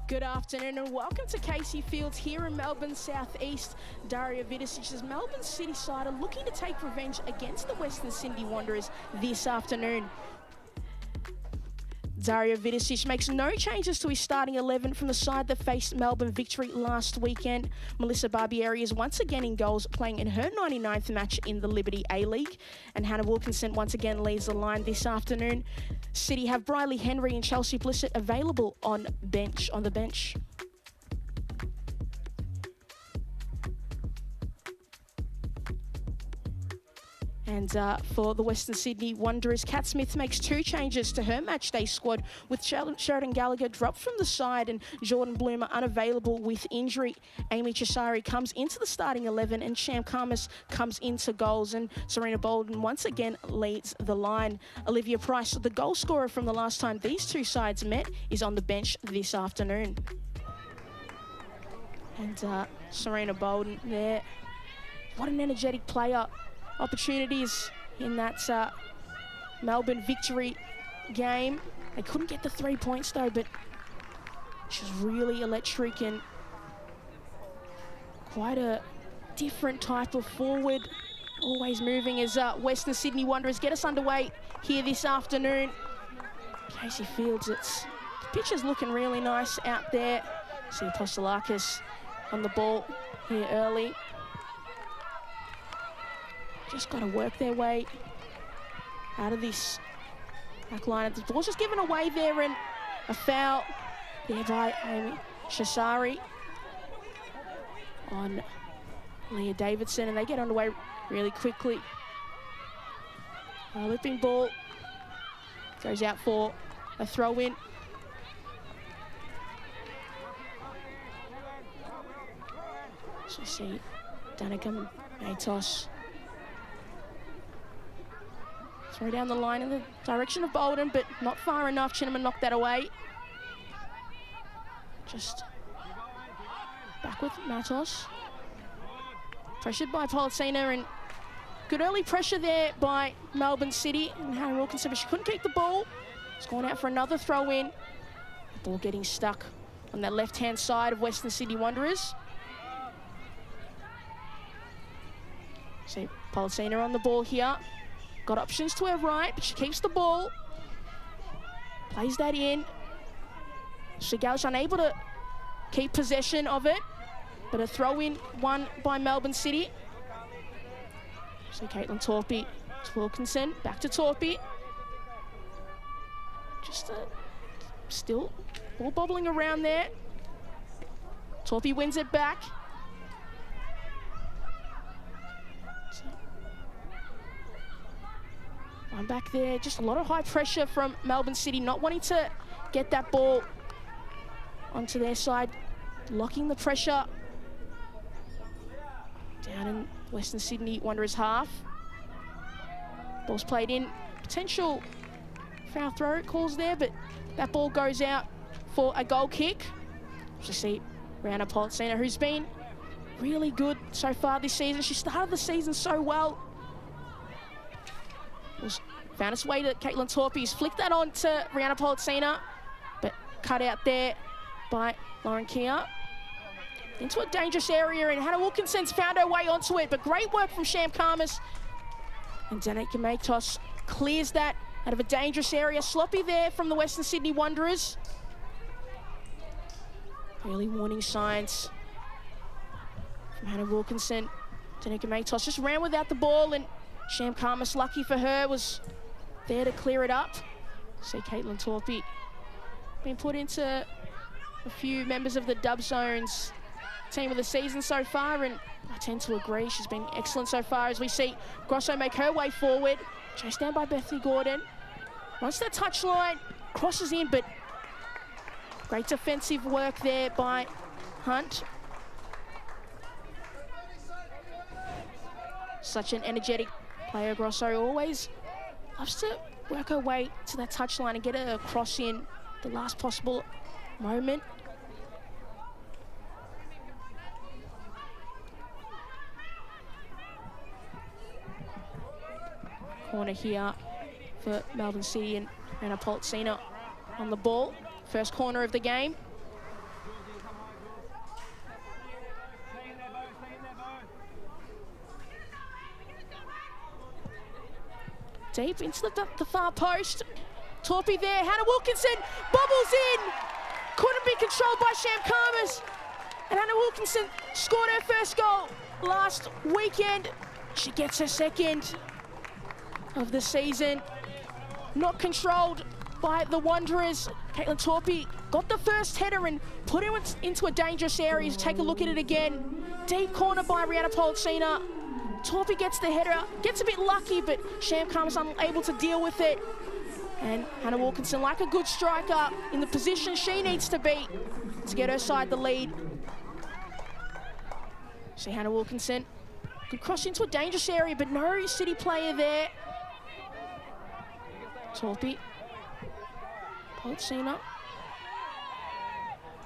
Good afternoon and welcome to Casey Fields here in Melbourne South East. Daria Vidicic's Melbourne City side are looking to take revenge against the Western Sydney Wanderers this afternoon. Daria Vidicic makes no changes to his starting 11 from the side that faced Melbourne Victory last weekend. Melissa Barbieri is once again in goals, playing in her 99th match in the Liberty A-League. And Hannah Wilkinson once again leads the line this afternoon. City have Briley Henry and Chelsea Blissett available on the bench. And for the Western Sydney Wanderers, Kat Smith makes two changes to her matchday squad, with Sheridan Gallagher dropped from the side and Jordan Bloomer unavailable with injury. Amy Chisari comes into the starting 11 and Sham Karmas comes into goals, and Serena Bolden once again leads the line. Olivia Price, the goal scorer from the last time these two sides met, is on the bench this afternoon. And Serena Bolden there. What an energetic player. Opportunities in that Melbourne Victory game. They couldn't get the 3 points though, but she's really electric and quite a different type of forward. Always moving as Western Sydney Wanderers get us underway here this afternoon. Casey Fields, the pitch is looking really nice out there. See Apostolakis on the ball here early. Just got to work their way out of this back line. The ball's just given away there, and a foul there by Amy Chisari on Leah Davidson, and they get underway really quickly. Whipping ball goes out for a throw-in. So see Danica Matos throw down the line in the direction of Bolden, but not far enough. Chinnaman knocked that away. Just back with Matos. Pressured by Policina, and good early pressure there by Melbourne City. And Hannah Wilkinson, but she couldn't keep the ball. It's gone out for another throw-in. The ball getting stuck on that left-hand side of Western Sydney Wanderers. See Policina on the ball here. Got options to her right, but she keeps the ball. Plays that in. Shigalish unable to keep possession of it, but a throw-in won by Melbourne City. So Caitlin Torpy to Wilkinson, back to Torpy. Just still ball bobbling around there. Torpy wins it back. I'm back there, just a lot of high pressure from Melbourne City, not wanting to get that ball onto their side, locking the pressure down in Western Sydney Wanderers half. Ball's played in, potential foul throw calls there, but that ball goes out for a goal kick. Just see Rihanna Policina, who's been really good so far this season. She started the season so well. Found its way to Caitlin Torpy. He's flicked that on to Rihanna Policina, but cut out there by Lauren Kia. Into a dangerous area, and Hannah Wilkinson's found her way onto it, but great work from Sham Karmas. And Danica Matos clears that out of a dangerous area. Sloppy there from the Western Sydney Wanderers. Early warning signs from Hannah Wilkinson. Danica Matos just ran without the ball, and Sham Karmas, lucky for her, was there to clear it up. See Caitlin Torpy been put into a few members of the Dub Zones team of the season so far, and I tend to agree. She's been excellent so far, as we see Grosso make her way forward. Chased down by Bethany Gordon. Runs that touchline, crosses in, but great defensive work there by Hunt. Such an energetic player, Grosso. Always loves to work her way to that touchline and get a cross in the last possible moment. Corner here for Melbourne City, and Anna Policina on the ball. First corner of the game. deep into the far post. Torpy there, Hannah Wilkinson bobbles in. Couldn't be controlled by Sham Khamis. And Hannah Wilkinson scored her first goal last weekend. She gets her second of the season. Not controlled by the Wanderers. Caitlin Torpy got the first header and put her into a dangerous area. Take a look at it again. Deep corner by Rihanna Politsina. Torpy gets the header, gets a bit lucky, but Sham Khamis unable to deal with it. And Hannah Wilkinson, like a good striker, in the position she needs to be to get her side the lead. See Hannah Wilkinson could cross into a dangerous area, but no City player there. Torpy. Politsina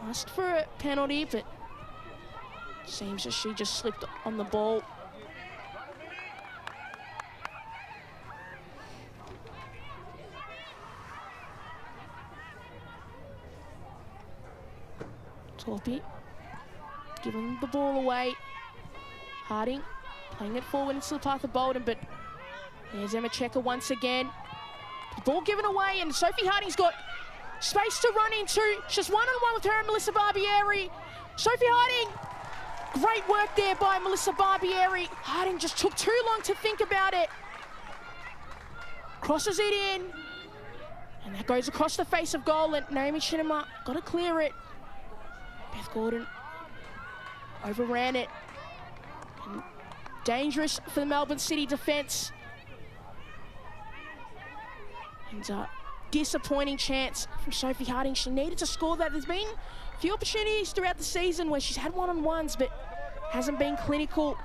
asked for a penalty, but seems that she just slipped on the ball. Torpy giving the ball away. Harding playing it forward into the path of Bolden, but there's Emma Checker once again. The ball given away, and Sophie Harding's got space to run into. She's one-on-one with her and Melissa Barbieri. Sophie Harding, great work there by Melissa Barbieri. Harding just took too long to think about it. Crosses it in, and that goes across the face of goal, and Naomi Chinema got to clear it. Beth Gordon overran it. And dangerous for the Melbourne City defence. And disappointing chance from Sophie Harding. She needed to score that. There's been a few opportunities throughout the season where she's had one-on-ones, but hasn't been clinical.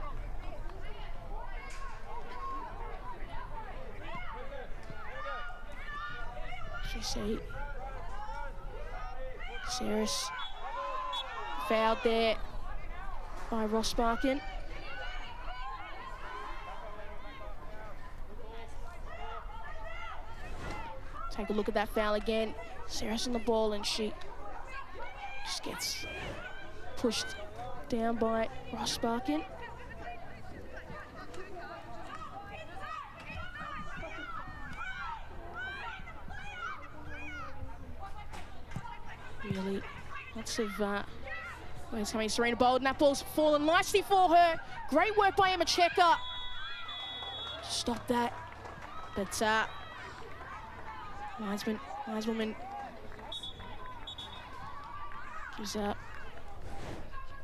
You see Saris fouled there by Ross Barkin. Take a look at that foul again. Saris on the ball, and she just gets pushed down by Ross Barkin. Really lots of ways coming. Serena Bolden, that ball's fallen nicely for her. Great work by Emma Checker. Stop that. But Wisewoman gives up.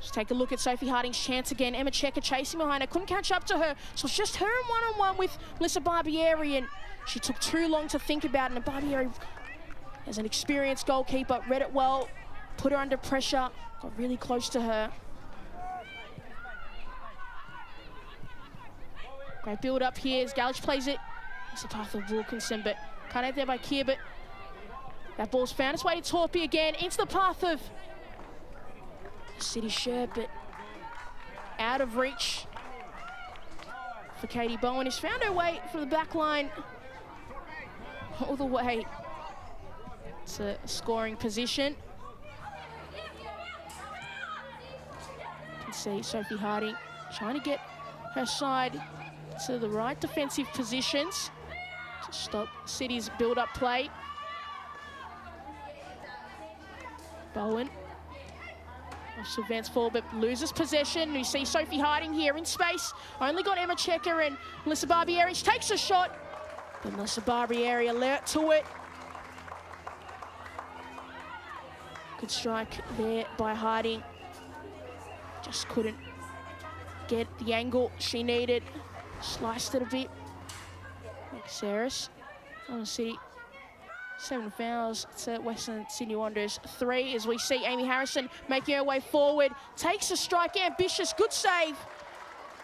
Just take a look at Sophie Harding's chance again. Emma Checker chasing behind her, couldn't catch up to her. So it's just her in one-on-one with Melissa Barbieri, and she took too long to think about it. And Barbieri, as an experienced goalkeeper, read it well, put her under pressure, got really close to her. Great build up here as Galich plays it. It's a path of Wilkinson, but cut out there by Kier, but that ball's found its way to Torpy again, into the path of City shirt, but out of reach for Katie Bowen, who's found her way from the back line all the way to scoring position. You can see Sophie Harding trying to get her side to the right defensive positions to stop City's build-up play. Bowen also advance forward, but loses possession. You see Sophie Harding here in space. Only got Emma Checker and Melissa Barbieri. She takes a shot, but Melissa Barbieri alert to it. Good strike there by Harding. Just couldn't get the angle she needed. Sliced it a bit. Like Saris. On City. 7 fouls to Western Sydney Wanderers 3, as we see Amy Harrison making her way forward. Takes a strike, ambitious, good save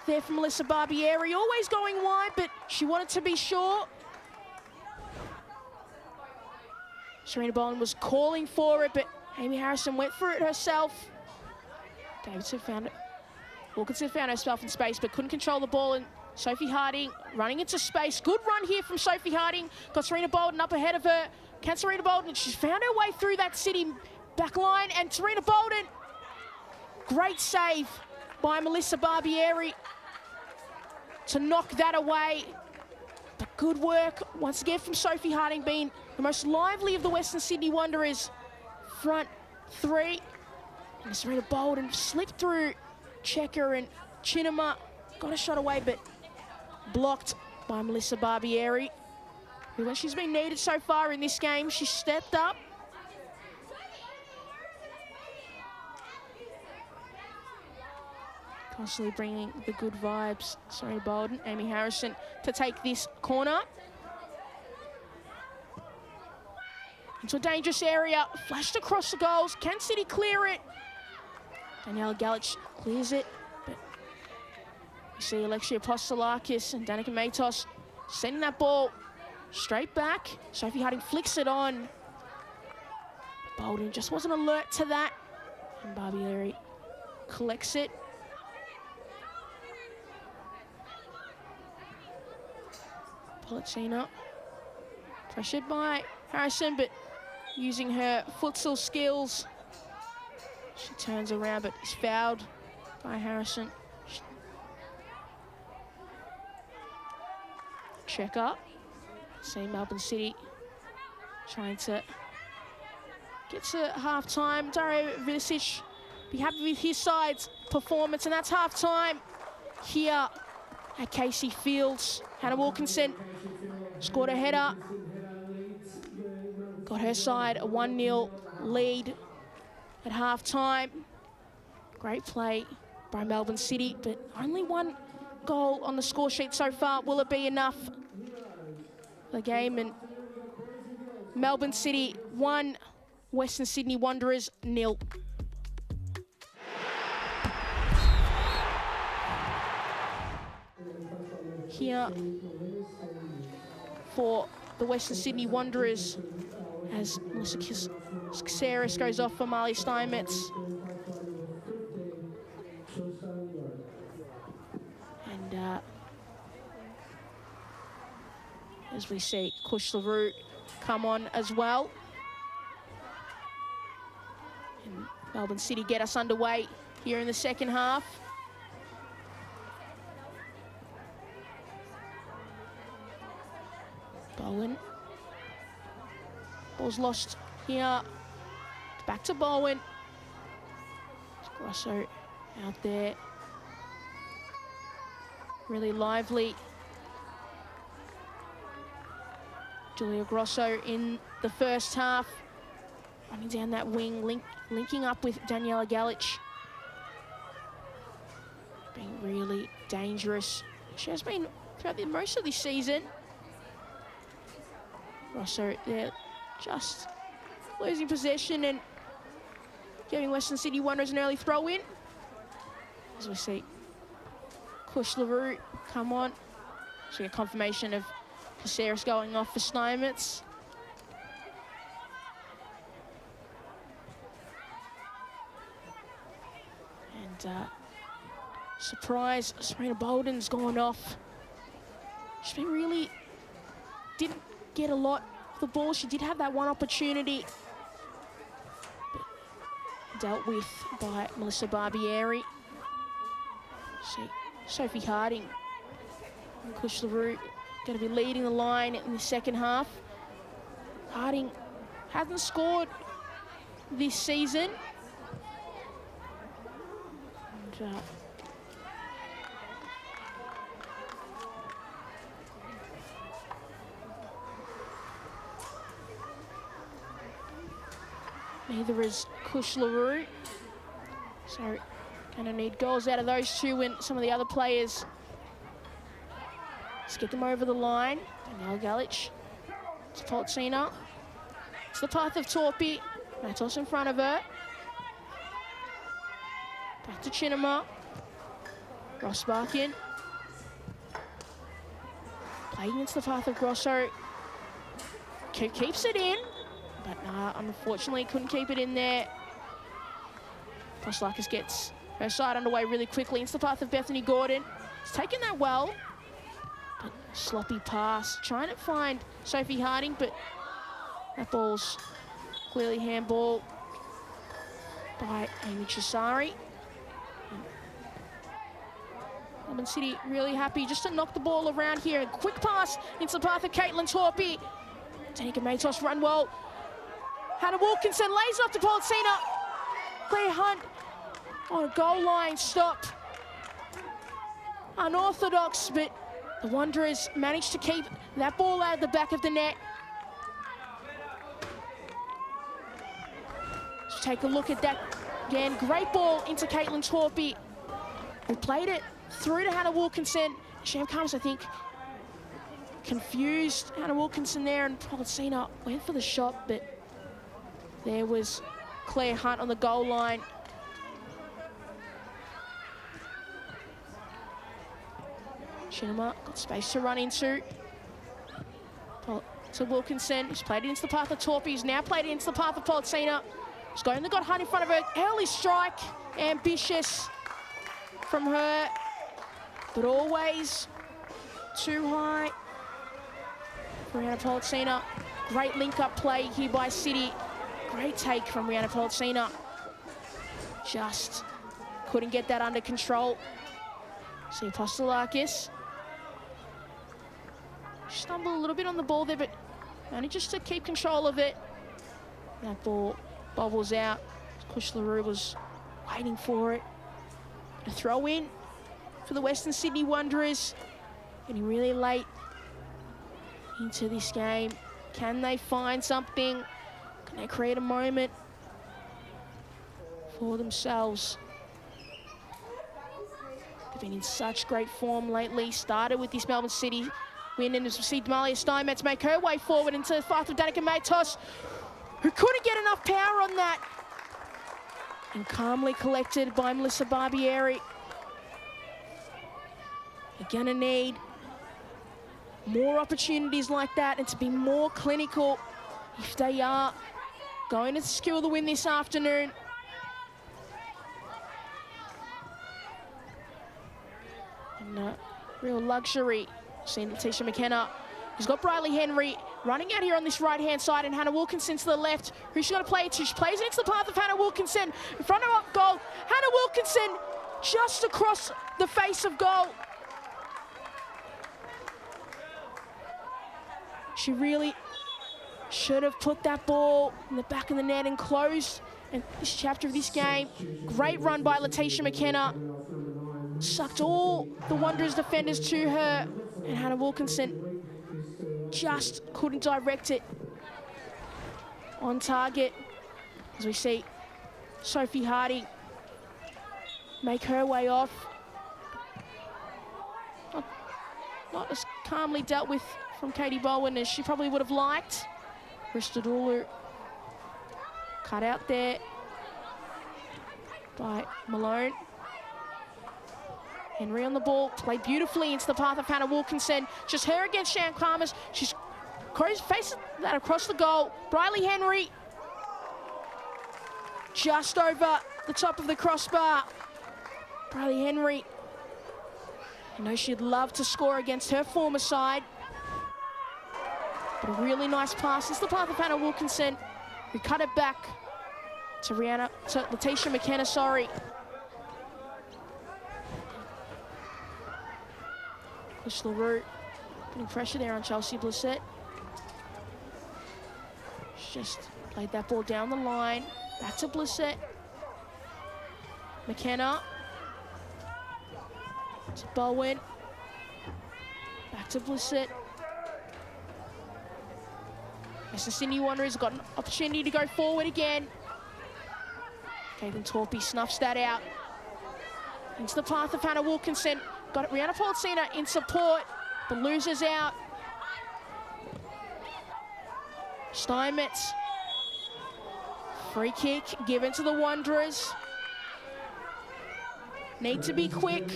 there from Melissa Barbieri. Always going wide, but she wanted to be sure. Serena Bowen was calling for it, but Amy Harrison went for it herself. Davidson found it. Wilkinson found herself in space, but couldn't control the ball, and Sophie Harding running into space. Good run here from Sophie Harding. Got Serena Bolden up ahead of her. Can Serena Bolden, she's found her way through that City back line, and Serena Bolden, great save by Melissa Barbieri to knock that away. But Good work once again from Sophie Harding, being the most lively of the Western Sydney Wanderers. Front three. And Serena Bolden slipped through Checker and Chinema. Got a shot away, but blocked by Melissa Barbieri, who, when she's been needed so far in this game, she stepped up. Constantly bringing the good vibes. Serena Bolden, Amy Harrison to take this corner. Into a dangerous area, flashed across the goals. Can City clear it? Daniela Galich clears it, but you see Alexia Apostolakis and Danica Matos sending that ball straight back. Sophie Harding flicks it on. Bolden just wasn't alert to that. And Barbieri collects it. Polacina pressured by Harrison, but using her futsal skills, she turns around but is fouled by Harrison. Check up. See Melbourne City trying to get to half-time. Dario Vidicic be happy with his side's performance, and that's half-time here at Casey Fields. Hannah Wilkinson scored a header, got her side a 1-0 lead at half-time. Great play by Melbourne City, but only one goal on the score sheet so far. Will it be enough for the game? And Melbourne City 1, Western Sydney Wanderers 0. Here for the Western Sydney Wanderers, as Melissa Caceres goes off for Marley Steinmetz. And as we see Kush LaRue come on as well. And Melbourne City get us underway here in the second half. Bowen. Ball's lost here. Back to Bowen. Grosso out there. Really lively. Julia Grosso in the first half. Running down that wing, linking up with Daniela Galich. Being really dangerous. She has been throughout most of this season. Grosso there, just losing possession and giving Western Sydney Wanderers an early throw in. As we see Kush LaRue come on. So a confirmation of Caceres going off for Steinmetz. And surprise, Serena Bolden's gone off. She's been really, didn't get a lot of the ball. She did have that one opportunity, but dealt with by Melissa Barbieri. See Sophie Harding and Kush LaRue going to be leading the line in the second half. Harding hasn't scored this season. And, neither is Kush LaRue. So going to need goals out of those two and some of the other players. Let's get them over the line. Danielle Galich. It's Polcina. It's the path of Torpy. Matos in front of her. Back to Chinema. Rossbarkin. Playing against the path of Grosso. Keeps it in. But unfortunately couldn't keep it in there. Apostolakis gets her side underway really quickly. Into the path of Bethany Gordon. She's taken that well. But sloppy pass. Trying to find Sophie Harding, but that ball's clearly handball by Amy Chisari. Melbourne City really happy just to knock the ball around here. Quick pass into the path of Caitlin Torpy. Danica Matos run well. Hannah Wilkinson lays off to Polcina. Claire Hunt on a goal line stop. Unorthodox, but the Wanderers managed to keep that ball out of the back of the net. Let's take a look at that again. Great ball into Caitlin Torpy, who played it through to Hannah Wilkinson. Sham Comes, I think, confused Hannah Wilkinson there, and Polcina went for the shot, but there was Claire Hunt on the goal line. Chinema got space to run into. To Wilkinson, who's played it into the path of Torpy, who's now played it into the path of Polcina. She's only got Hunt in front of her. Early strike, ambitious from her, but always too high for Rihanna Polcina. Great link-up play here by City. Great take from Rihanna Polcina. Just couldn't get that under control. See Apostolakis. Stumbled a little bit on the ball there, but manages to keep control of it. That ball bobbles out. Kush LaRue was waiting for it. A throw in for the Western Sydney Wanderers. Getting really late into this game. Can they find something? Can they create a moment for themselves? They've been in such great form lately. Started with this Melbourne City win and has received Malia Steinmetz make her way forward into the path of Danica Matos, who couldn't get enough power on that. And calmly collected by Melissa Barbieri. They're gonna need more opportunities like that and to be more clinical if they are going to secure the win this afternoon. And real luxury. Seeing Letitia McKenna, who's got Briley Henry running out here on this right-hand side, and Hannah Wilkinson to the left. Who's she going to play it to? She plays it into the path of Hannah Wilkinson. In front of up goal. Hannah Wilkinson just across the face of goal. She really should have put that ball in the back of the net and closed and this chapter of this game. Great run by Letitia McKenna. Sucked all the Wanderers defenders to her, and Hannah Wilkinson just couldn't direct it on target. As we see Sophie Hardy make her way off. Not as calmly dealt with from Katie Bowen as she probably would have liked. Ristadulu cut out there by Malone. Henry on the ball, played beautifully into the path of Hannah Wilkinson. Just her against Shan Kramers. She's faces that across the goal. Briley Henry just over the top of the crossbar. Briley Henry, I know she'd love to score against her former side. But a really nice pass into the path of Hannah Wilkinson, who cut it back to Letitia McKenna, sorry. Kush LaRue putting pressure there on Chelsea Blissett. She just played that ball down the line. Back to Blissett. McKenna. To Bowen. Back to Blissett. Western Sydney Wanderers got an opportunity to go forward again. Caitlin Torpy snuffs that out. Into the path of Hannah Wilkinson. Got it, Rihanna Polcina in support, but loses out. Steinmetz. Free kick given to the Wanderers. Need to be quick.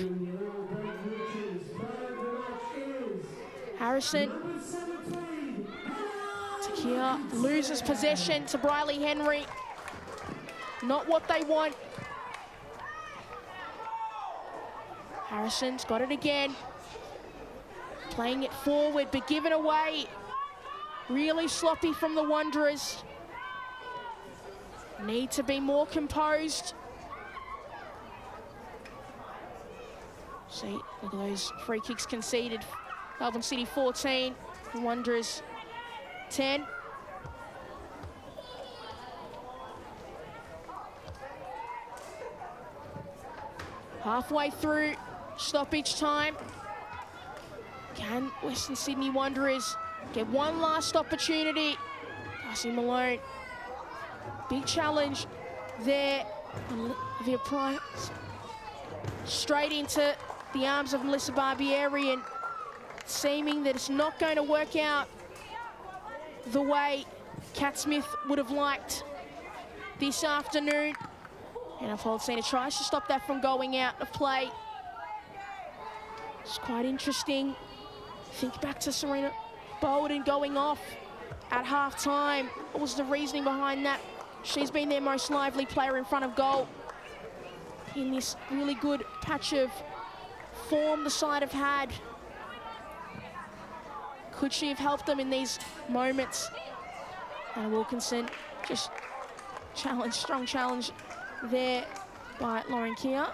Harrison. Takia loses possession to Briley Henry. Not what they want. Harrison's got it again. Playing it forward, but given away. Really sloppy from the Wanderers. Need to be more composed. See, look at those free kicks conceded. Melbourne City 14, the Wanderers 10. Halfway through stoppage time. Can Western Sydney Wanderers get one last opportunity? Darcy Malone. Big challenge there. Olivia Price. Straight into the arms of Melissa Barbieri, and seeming that it's not going to work out the way Kat Smith would have liked this afternoon. And Polsina tries to stop that from going out of play. It's quite interesting. Think back to Serena Bolden going off at half-time. What was the reasoning behind that? She's been their most lively player in front of goal in this really good patch of form the side have had. Could she have helped them in these moments? And Wilkinson just challenge, strong challenge there by Lauren Keir.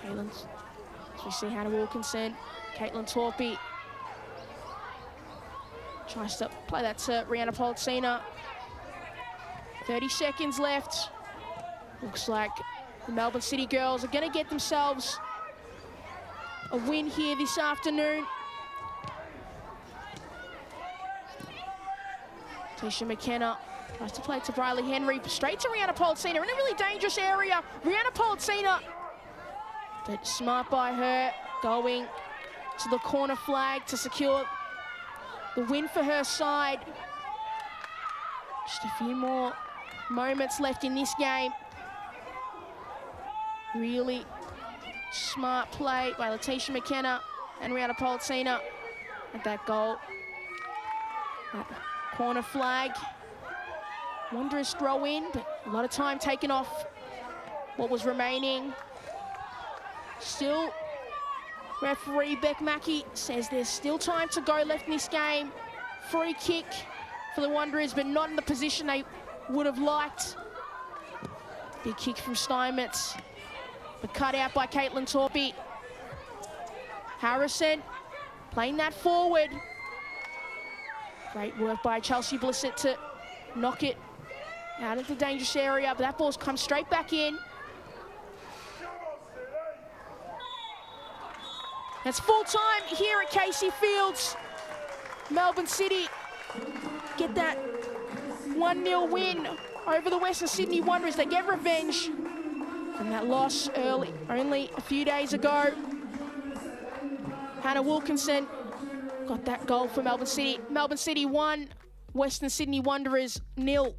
Caitlin, as we see Hannah Wilkinson, Caitlin Torpey tries to play that to Rihanna Polsina. 30 seconds left. Looks like the Melbourne City girls are going to get themselves a win here this afternoon. Tisha McKenna tries to play to Briley Henry, straight to Rihanna Polsina in a really dangerous area. Rihanna Polsina, but smart by her, going to the corner flag to secure the win for her side. Just a few more moments left in this game. Really smart play by Letitia McKenna and Rihanna Polsina at that goal. That corner flag. Wanderers throw in, but a lot of time taken off what was remaining. Still, referee Beck Mackey says there's still time to go left in this game. Free kick for the Wanderers, but not in the position they would have liked. Big kick from Steinmetz, but cut out by Caitlin Torpey. Harrison playing that forward. Great work by Chelsea Blissett to knock it out of the dangerous area, but that ball's come straight back in. That's full time here at Casey Fields. Melbourne City get that 1-0 win over the Western Sydney Wanderers. They get revenge from that loss only a few days ago. Hannah Wilkinson got that goal for Melbourne City. Melbourne City 1, Western Sydney Wanderers 0.